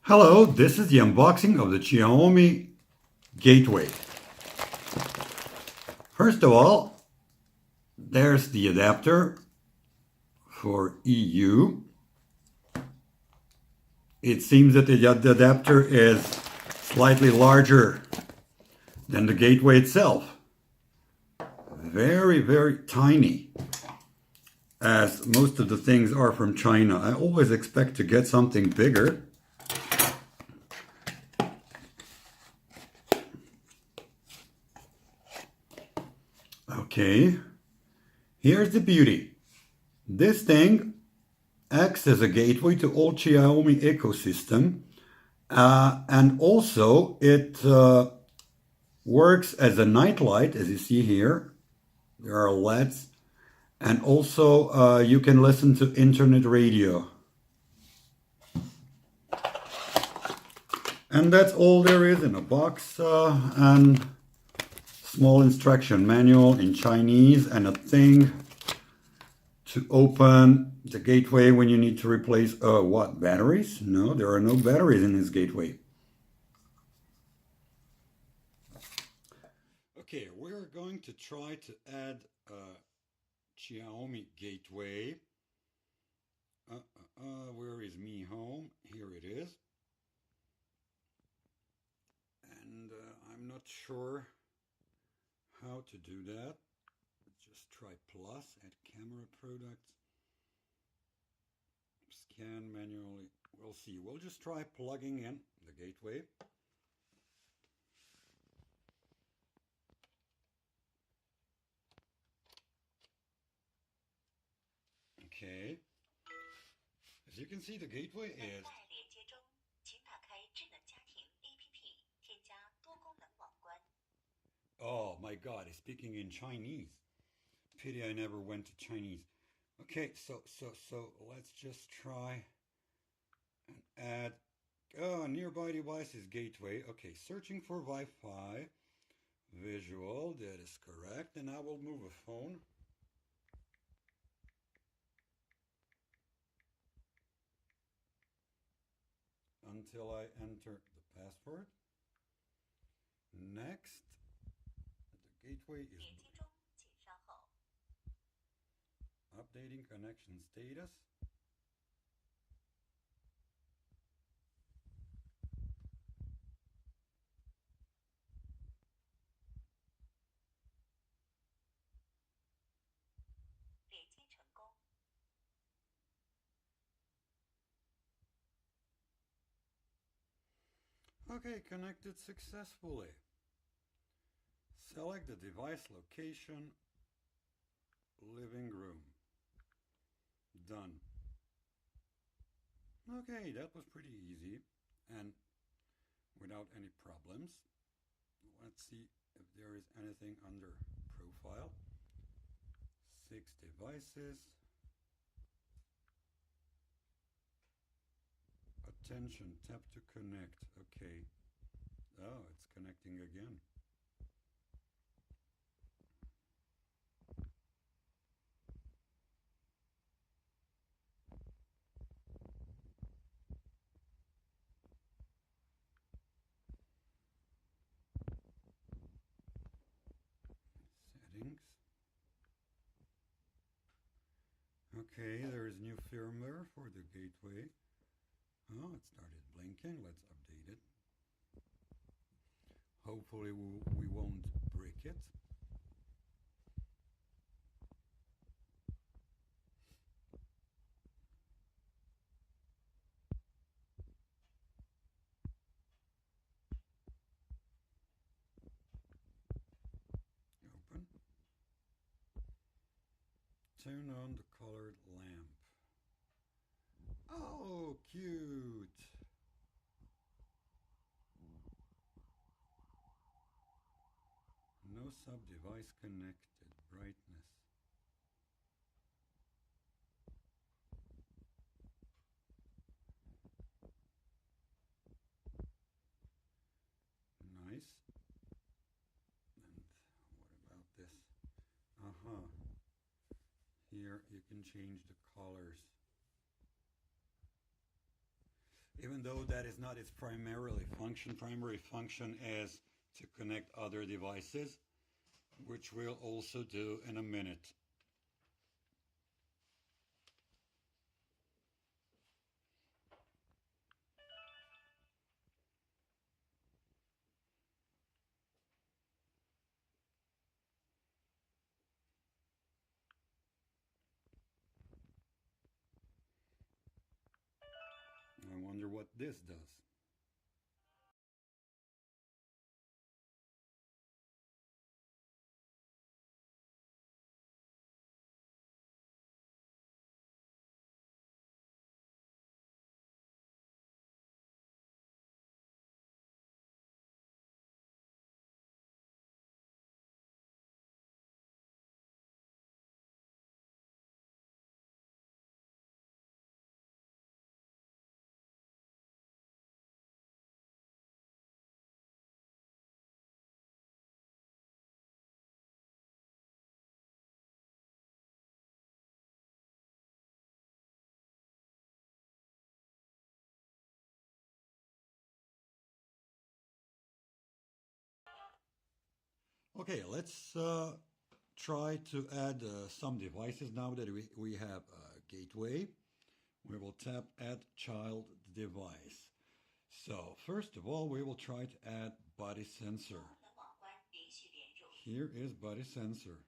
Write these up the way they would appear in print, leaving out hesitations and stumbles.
Hello, this is the unboxing of the Xiaomi Gateway. First of all, there's the adapter for EU. It seems that the adapter is slightly larger than the Gateway itself. Very, very tiny, as most of the things are from China. I always expect to get something bigger. Okay, here's the beauty. This thing acts as a gateway to all Xiaomi ecosystem, and also it works as a nightlight, as you see here. There are LEDs, and also you can listen to internet radio. And that's all there is in a box, and small instruction manual in Chinese, and a thing to open the gateway when you need to replace, what, batteries? No, there are no batteries in this gateway. Okay, we're going to try to add a Xiaomi Gateway. Where is Mi Home? Here it is. And I'm not sure how to do that. Let's just try plus, add camera products, scan manually. We'll see. We'll just try plugging in the gateway. Okay. As you can see, the gateway is... Oh my God, it's speaking in Chinese. Pity I never went to Chinese. Okay, so let's just try and add nearby devices gateway. Okay, searching for Wi-Fi. Visual, that is correct. And I will move a phone. Until I enter the password. Next, the gateway is updating connection status. Okay, connected successfully. Select the device location, living room. Done. Okay, that was pretty easy and without any problems. Let's see if there is anything under profile. 6 devices. Attention, tap to connect. Okay. Oh, it's connecting again. Settings. Okay, there is new firmware for the gateway. Oh, it started blinking. Let's update it. Hopefully we won't break it. Open. Turn on the colored lamp. Oh, cute. No sub-device connected. Brightness. Nice. And what about this? Here you can change the colors. even though that is not its primary function. Primary function is to connect other devices, which we'll also do in a minute. I wonder what this does. Okay, let's try to add some devices now that we have a gateway. We will tap Add Child Device. So, first of all, we will try to add body sensor. Here is body sensor.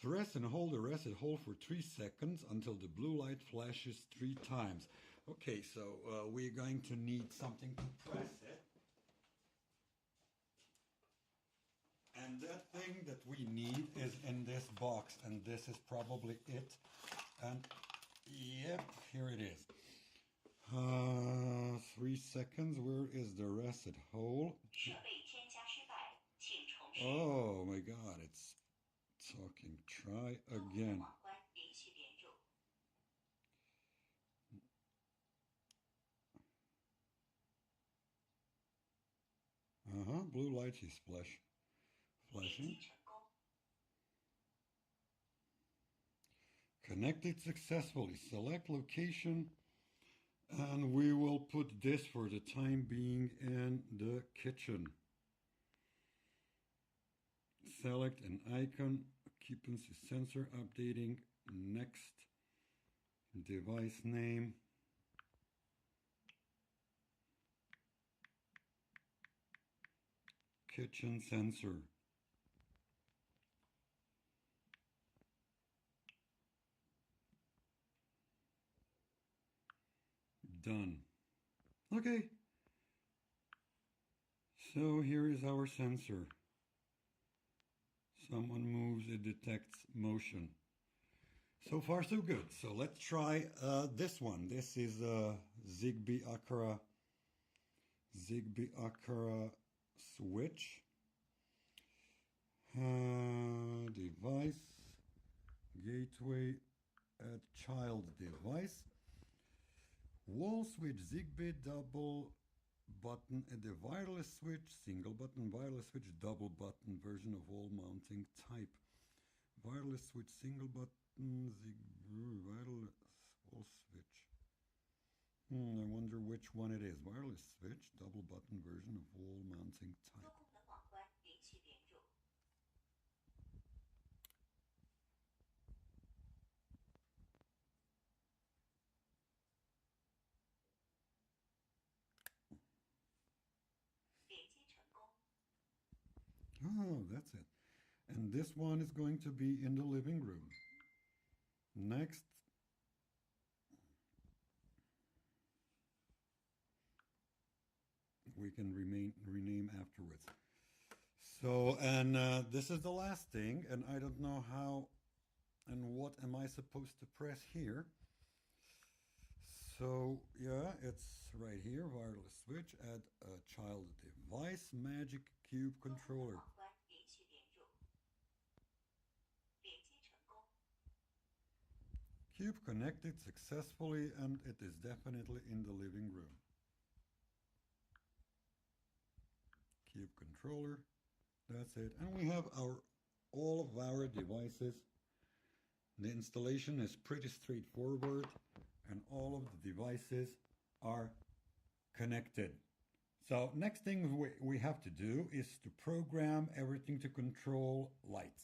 Press and hold the reset hold for 3 seconds until the blue light flashes 3 times. Okay, so we're going to need something to press it. And that thing that we need is in this box, and this is probably it. And yep, here it is. 3 seconds. Where is the reset hole? Oh my god, it's talking. Try again. Blue light is flashing. Connected successfully. Select location, and we will put this for the time being in the kitchen. Select an icon, occupancy sensor updating, next, device name, kitchen sensor. Done. Okay. So here is our sensor. Someone moves, it detects motion. So far so good. So let's try this one. This is a Xiaomi Aqara Switch. Device, gateway, add child device. Wall switch, Zigbee, double button, and the wireless switch, single button, wireless switch, double button version of wall mounting type. Wireless switch, single button, Zigbee, wireless wall switch. I wonder which one it is. Wireless switch, double button version of wall mounting type. Oh, that's it. And this one is going to be in the living room. Next. We can rename afterwards. So, and this is the last thing, and I don't know how and what am I supposed to press here. So, yeah, it's right here, wireless switch, add a child device, magic cube controller. Cube connected successfully, and it is definitely in the living room. Cube controller, that's it. And we have all of our devices. The installation is pretty straightforward, and all of the devices are connected. So next thing we have to do is to program everything to control lights.